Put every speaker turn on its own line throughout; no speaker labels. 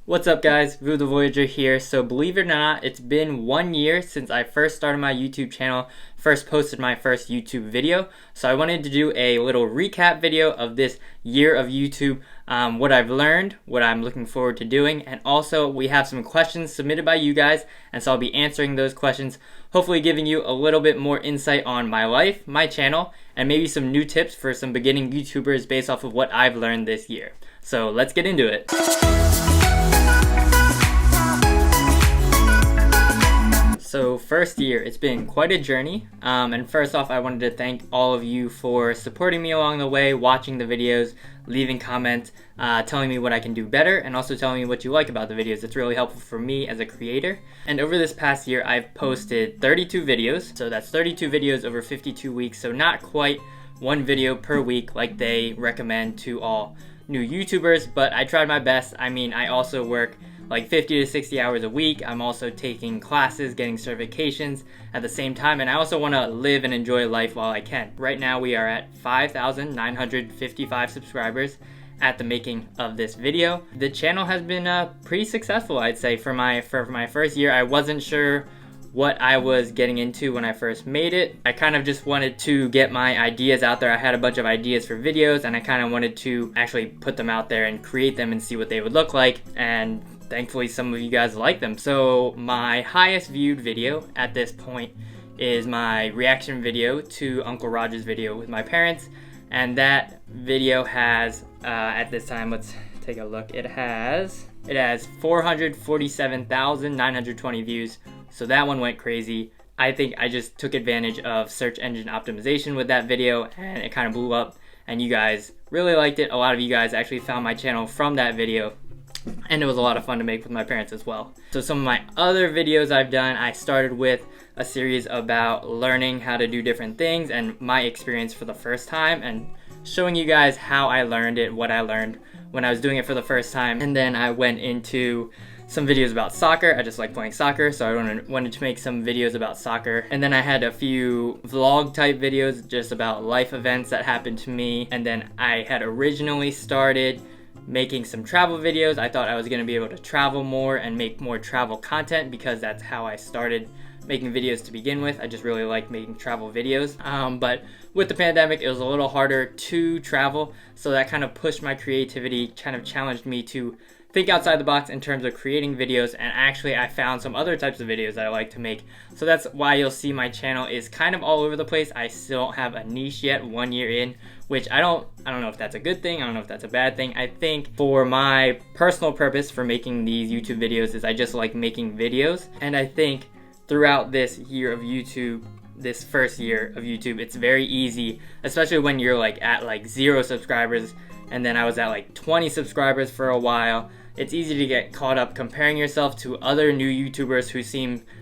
What's up guys, the Voyager here. So believe it or not, it's been 1 year since I first started my YouTube channel, first posted my first YouTube video. So I wanted to do a little recap video of this year of YouTube, what I've learned, what I'm looking forward to doing, and also we have some questions submitted by you guys, and so I'll be answering those questions, hopefully giving you a little bit more insight on my life, my channel, and maybe some new tips for some beginning YouTubers based off of what I've learned this year. So let's get into it. So first year, it's been quite a journey, and first off I wanted to thank all of you for supporting me along the way, watching the videos, leaving comments, telling me what I can do better, and also telling me what you like about the videos. It's really helpful for me as a creator. And over this past year I've posted 32 videos, so that's 32 videos over 52 weeks, so not quite one video per week like they recommend to all new YouTubers, but I tried my best. I mean, I also work like 50 to 60 hours a week. I'm also taking classes, getting certifications at the same time, and I also want to live and enjoy life while I can. Right now we are at 5,955 subscribers at the making of this video. The channel has been pretty successful, I'd say. For my first year, I wasn't sure what I was getting into when I first made it. I kind of just wanted to get my ideas out there. I had a bunch of ideas for videos, and I kind of wanted to actually put them out there and create them and see what they would look like, and thankfully some of you guys like them. So my highest viewed video at this point is my reaction video to Uncle Roger's video with my parents, and that video has at this time, let's take a look, it has 447,920 views. So that one went crazy. I think I just took advantage of search engine optimization with that video, and it kind of blew up, and you guys really liked it. A lot of you guys actually found my channel from that video, and it was a lot of fun to make with my parents as well. So some of my other videos I've done, I started with a series about learning how to do different things and my experience for the first time, and showing you guys how I learned it, what I learned when I was doing it for the first time. And then I went into some videos about soccer. I just like playing soccer, so I wanted to make some videos about soccer. And then I had a few vlog type videos just about life events that happened to me. And then I had originally started making some travel videos. I thought I was going to be able to travel more and make more travel content, because that's how I started making videos to begin with. I just really like making travel videos. But with the pandemic, it was a little harder to travel, so that kind of pushed my creativity, kind of challenged me to think outside the box in terms of creating videos, and actually I found some other types of videos that I like to make. So that's why you'll see my channel is kind of all over the place. I still don't have a niche yet 1 year in, which I don't know if that's a good thing, I don't know if that's a bad thing. I think for my personal purpose for making these YouTube videos is I just like making videos, and I think throughout this year of YouTube, this first year of YouTube, it's very easy, especially when you're like at like 0 subscribers, and then I was at like 20 subscribers for a while. It's easy to get caught up comparing yourself to other new YouTubers who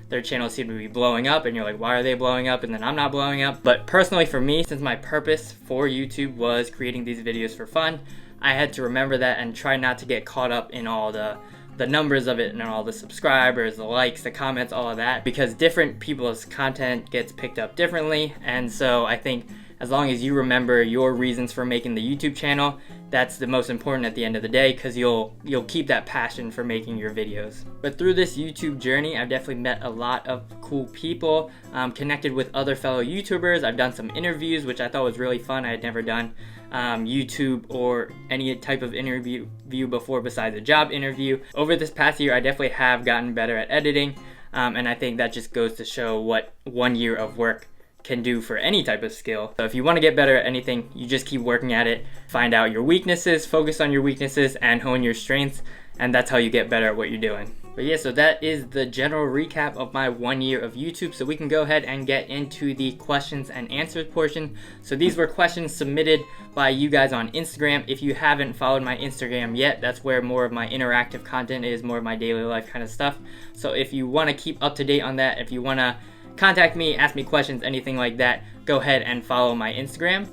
their channels seem to be blowing up, and you're like, why are they blowing up and then I'm not blowing up? But personally for me, since my purpose for YouTube was creating these videos for fun, I had to remember that and try not to get caught up in all the numbers of it and all the subscribers, the likes, the comments, all of that, because different people's content gets picked up differently. And so I think as long as you remember your reasons for making the YouTube channel, that's the most important at the end of the day, because you'll keep that passion for making your videos. But through this YouTube journey, I've definitely met a lot of cool people, connected with other fellow YouTubers. I've done some interviews, which I thought was really fun. I had never done YouTube or any type of interview before besides a job interview. Over this past year, I definitely have gotten better at editing, and I think that just goes to show what 1 year of work can do for any type of skill. So if you want to get better at anything, you just keep working at it, find out your weaknesses, focus on your weaknesses, and hone your strengths, and that's how you get better at what you're doing. But yeah, so that is the general recap of my 1 year of YouTube. So we can go ahead and get into the questions and answers portion. So these were questions submitted by you guys on Instagram. If you haven't followed my Instagram yet, that's where more of my interactive content is, more of my daily life kind of stuff. So if you want to keep up to date on that, if you want to contact me, ask me questions, anything like that, go ahead and follow my Instagram.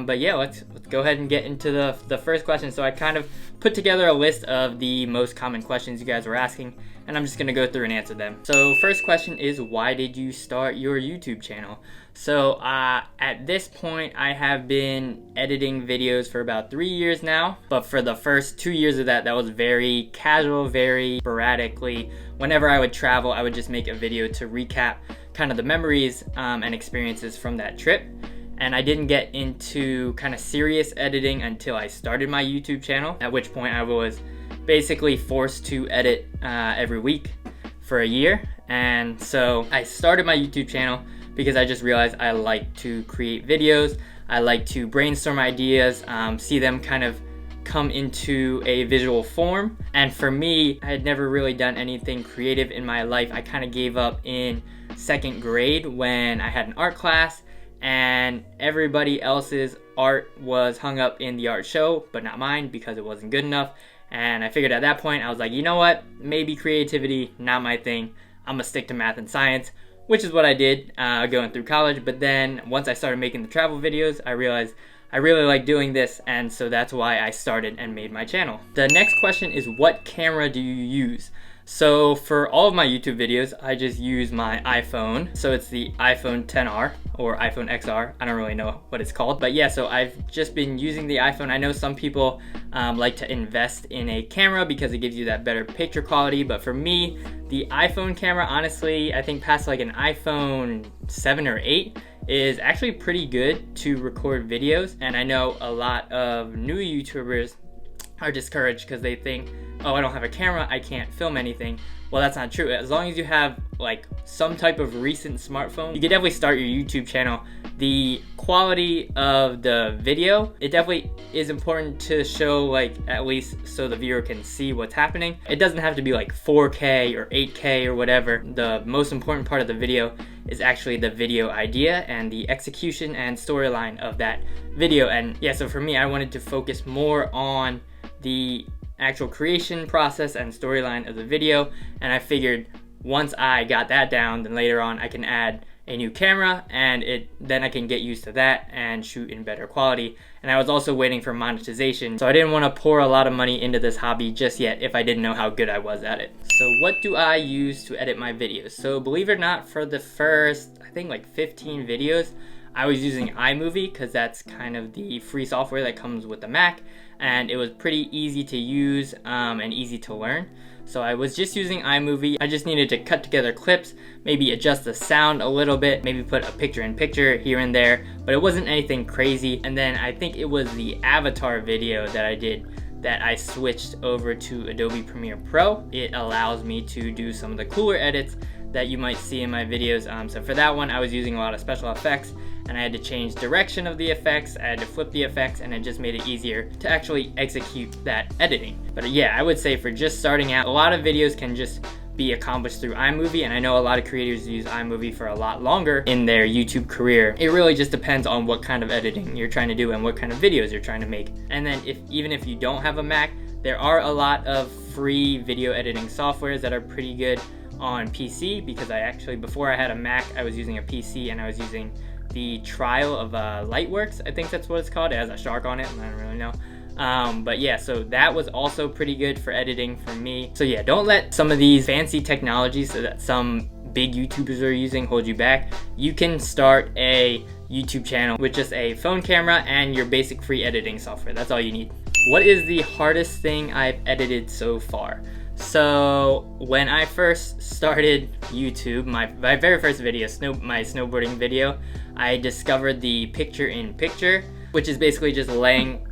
But yeah, let's go ahead and get into the first question. So I kind of put together a list of the most common questions you guys were asking, and I'm just gonna go through and answer them. So first question is, why did you start your YouTube channel? So at this point, I have been editing videos for about 3 years now, but for the first 2 years of that was very casual, very sporadically. Whenever I would travel, I would just make a video to recap kind of the memories and experiences from that trip. And I didn't get into kind of serious editing until I started my YouTube channel, at which point I was basically forced to edit every week for a year. And so I started my YouTube channel because I just realized I like to create videos. I like to brainstorm ideas, see them kind of come into a visual form. And for me, I had never really done anything creative in my life. I kind of gave up in 2nd grade when I had an art class, and everybody else's art was hung up in the art show, but not mine because it wasn't good enough. And I figured at that point, I was like, you know what? Maybe creativity, not my thing. I'm gonna stick to math and science, which is what I did going through college. But then once I started making the travel videos, I realized I really like doing this, and so that's why I started and made my channel. The next question is, what camera do you use? So for all of my YouTube videos, I just use my iPhone. So it's the iPhone XR or iPhone XR. I don't really know what it's called. But yeah, so I've just been using the iPhone. I know some people like to invest in a camera because it gives you that better picture quality. But for me, the iPhone camera, honestly, I think past like an iPhone 7 or 8, is actually pretty good to record videos. And I know a lot of new YouTubers are discouraged because they think, oh, I don't have a camera, I can't film anything. Well, that's not true. As long as you have like some type of recent smartphone, you can definitely start your YouTube channel. The quality of the video, it definitely is important to show, like, at least so the viewer can see what's happening. It doesn't have to be like 4K or 8K or whatever. The most important part of the video is actually the video idea and the execution and storyline of that video. And yeah, so for me, I wanted to focus more on the actual creation process and storyline of the video, and I figured once I got that down, then later on I can add a new camera, and then I can get used to that and shoot in better quality. And I was also waiting for monetization, so I didn't want to pour a lot of money into this hobby just yet if I didn't know how good I was at it. So what do I use to edit my videos? So believe it or not, for the first, I think like 15 videos, I was using iMovie because that's kind of the free software that comes with the Mac, and it was pretty easy to use and easy to learn. So I was just using iMovie. I just needed to cut together clips, maybe adjust the sound a little bit, maybe put a picture-in-picture here and there, but it wasn't anything crazy. And then I think it was the Avatar video that I did that I switched over to Adobe Premiere Pro. It allows me to do some of the cooler edits that you might see in my videos. So for that one, I was using a lot of special effects, and I had to change direction of the effects, I had to flip the effects, and it just made it easier to actually execute that editing. But yeah, I would say for just starting out, a lot of videos can just be accomplished through iMovie, and I know a lot of creators use iMovie for a lot longer in their YouTube career. It really just depends on what kind of editing you're trying to do and what kind of videos you're trying to make. And then even if you don't have a Mac, there are a lot of free video editing softwares that are pretty good on PC, because before I had a Mac, I was using a PC, and I was using the trial of Lightworks, I think that's what it's called. It has a shark on it, and I don't really know. But yeah, so that was also pretty good for editing for me. So yeah, don't let some of these fancy technologies that some big YouTubers are using hold you back. You can start a YouTube channel with just a phone camera and your basic free editing software. That's all you need. What is the hardest thing I've edited so far? So when I first started YouTube, my very first video, my snowboarding video, I discovered the picture-in-picture, which is basically just laying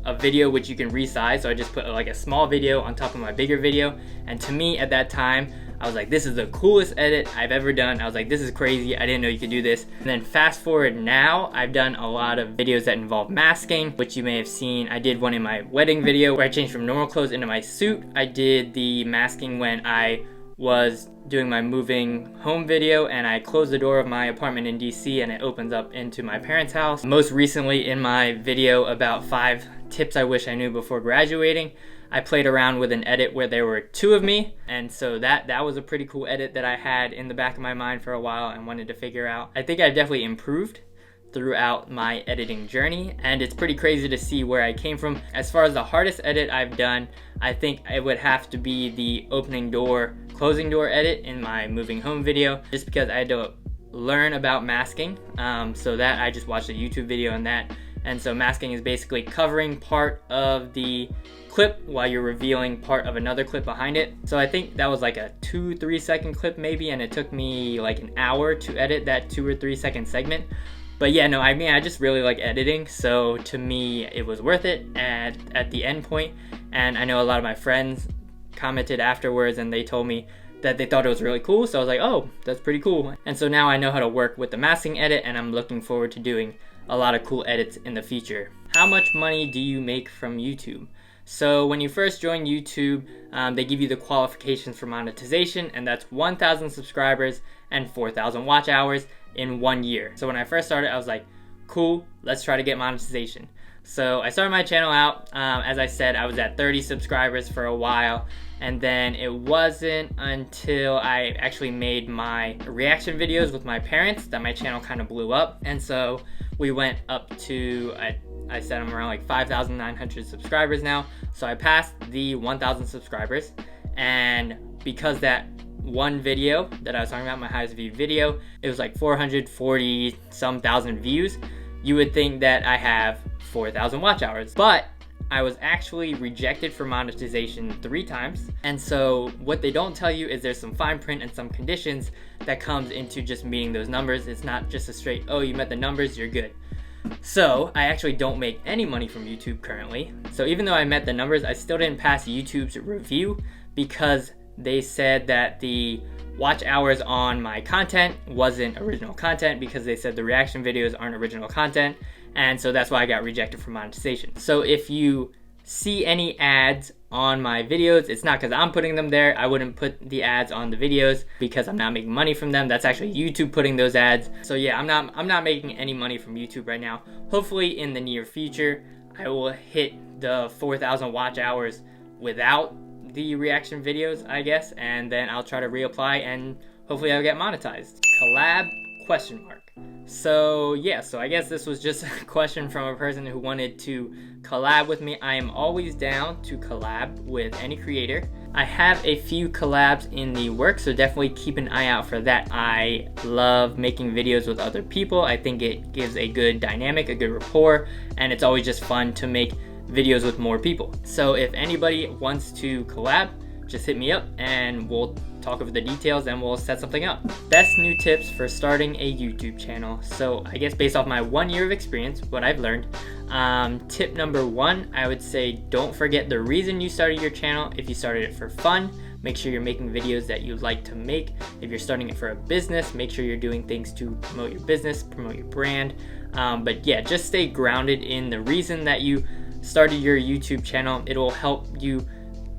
a video which you can resize. So I just put like a small video on top of my bigger video, and to me at that time, I was like, this is the coolest edit I've ever done. I was like, this is crazy. I didn't know you could do this. And then fast forward now, I've done a lot of videos that involve masking, which you may have seen. I did one in my wedding video where I changed from normal clothes into my suit. I did the masking when I was doing my moving home video, and I closed the door of my apartment in DC and it opens up into my parents' house. Most recently, in my video about 5 tips I wish I knew before graduating, I played around with an edit where there were 2 of me, and so that was a pretty cool edit that I had in the back of my mind for a while and wanted to figure out. I think I definitely improved throughout my editing journey, and it's pretty crazy to see where I came from. As far as the hardest edit I've done, I think it would have to be the opening door, closing door edit in my moving home video, just because I had to learn about masking. So that I just watched a YouTube video on that. And so masking is basically covering part of the clip while you're revealing part of another clip behind it. So I think that was like a 2-3 second clip maybe, and it took me like an hour to edit that 2 or 3 second segment. But yeah, no, I mean, I just really like editing, so to me it was worth it at the end point. And I know a lot of my friends commented afterwards and they told me that they thought it was really cool, so I was like, oh, that's pretty cool. And so now I know how to work with the masking edit, and I'm looking forward to doing a lot of cool edits in the future. How much money do you make from YouTube? So when you first join YouTube, they give you the qualifications for monetization, and that's 1,000 subscribers and 4,000 watch hours in 1 year. So when I first started, I was like, cool, let's try to get monetization. So I started my channel out, as I said, I was at 30 subscribers for a while, and then it wasn't until I actually made my reaction videos with my parents that my channel kind of blew up. And so we went up to, I said I'm around like 5,900 subscribers now. So I passed the 1,000 subscribers, and because that one video that I was talking about, my highest viewed video, it was like 440 some thousand views, you would think that I have 4,000 watch hours, but I was actually rejected for monetization 3 times. And so what they don't tell you is there's some fine print and some conditions that comes into just meeting those numbers. It's not just a straight, oh, you met the numbers, you're good. So I actually don't make any money from YouTube currently. So even though I met the numbers, I still didn't pass YouTube's review because they said that the watch hours on my content wasn't original content, because they said the reaction videos aren't original content. And so that's why I got rejected for monetization. So if you see any ads on my videos, it's not because I'm putting them there. I wouldn't put the ads on the videos because I'm not making money from them. That's actually YouTube putting those ads. So yeah, I'm not making any money from YouTube right now. Hopefully in the near future, I will hit the 4,000 watch hours without the reaction videos, I guess, and then I'll try to reapply and hopefully I'll get monetized. Collab ? So yeah, so I guess this was just a question from a person who wanted to collab with me. I am always down to collab with any creator. I have a few collabs in the works, so definitely keep an eye out for that. I love making videos with other people. I think it gives a good dynamic, a good rapport, and it's always just fun to make videos with more people. So if anybody wants to collab, just hit me up and we'll talk over the details and we'll set something up. Best new tips for starting a YouTube channel. So I guess based off my 1 year of experience, what I've learned, tip number 1, I would say don't forget the reason you started your channel. If you started it for fun, make sure you're making videos that you like to make. If you're starting it for a business, make sure you're doing things to promote your business, promote your brand. But yeah, just stay grounded in the reason that you started your YouTube channel. It will help you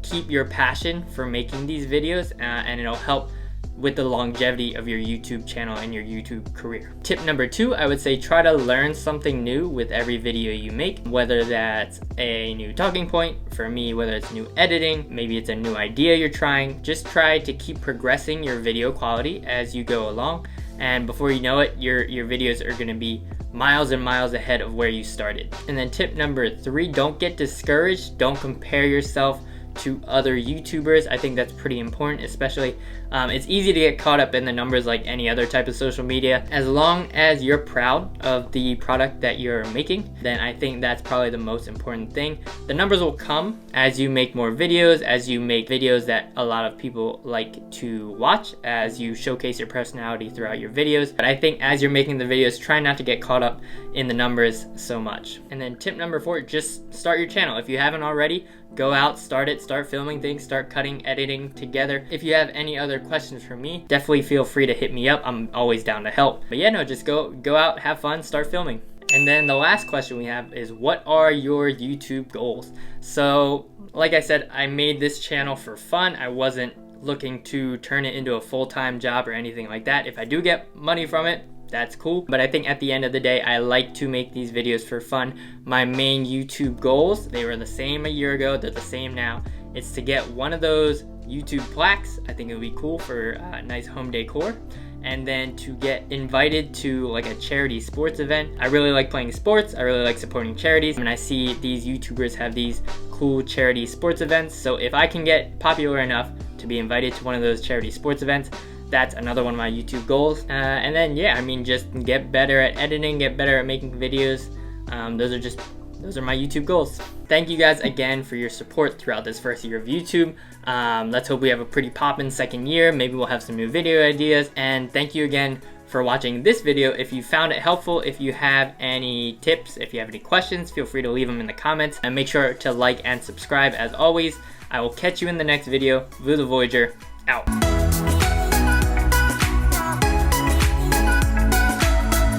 keep your passion for making these videos, and it'll help with the longevity of your YouTube channel and your YouTube career. Tip number 2, I would say try to learn something new with every video you make, whether that's a new talking point, for me, whether it's new editing, maybe it's a new idea you're trying. Just try to keep progressing your video quality as you go along, and before you know it, your videos are gonna be miles and miles ahead of where you started. And then tip number 3, don't get discouraged. Don't compare yourself to other YouTubers. I think that's pretty important, especially it's easy to get caught up in the numbers like any other type of social media. As long as you're proud of the product that you're making, then I think that's probably the most important thing. The numbers will come as you make more videos, as you make videos that a lot of people like to watch, as you showcase your personality throughout your videos. But I think as you're making the videos, try not to get caught up in the numbers so much. And then tip number 4, just start your channel. If you haven't already, go out, start it, start filming things, start cutting, editing together. If you have any other questions for me, definitely feel free to hit me up. I'm always down to help. But yeah, no, just go out, have fun, start filming. And then the last question we have is, what are your YouTube goals? So like I said, I made this channel for fun. I wasn't looking to turn it into a full-time job or anything like that. If I do get money from it, that's cool. But I think at the end of the day, I like to make these videos for fun. My main YouTube goals, they were the same a year ago, they're the same now. It's to get one of those YouTube plaques. I think it would be cool for nice home decor. and then to get invited to like a charity sports event. I really like playing sports, I really like supporting charities, and I see these YouTubers have these cool charity sports events. So if I can get popular enough to be invited to one of those charity sports events, that's another one of my YouTube goals. And then yeah, I mean, just get better at editing, get better at making videos. Those are my YouTube goals. Thank you guys again for your support throughout this first year of YouTube. Let's hope we have a pretty poppin' second year. Maybe we'll have some new video ideas. And thank you again for watching this video. If you found it helpful, if you have any tips, if you have any questions, feel free to leave them in the comments. And make sure to like and subscribe as always. I will catch you in the next video. The Voyager, out.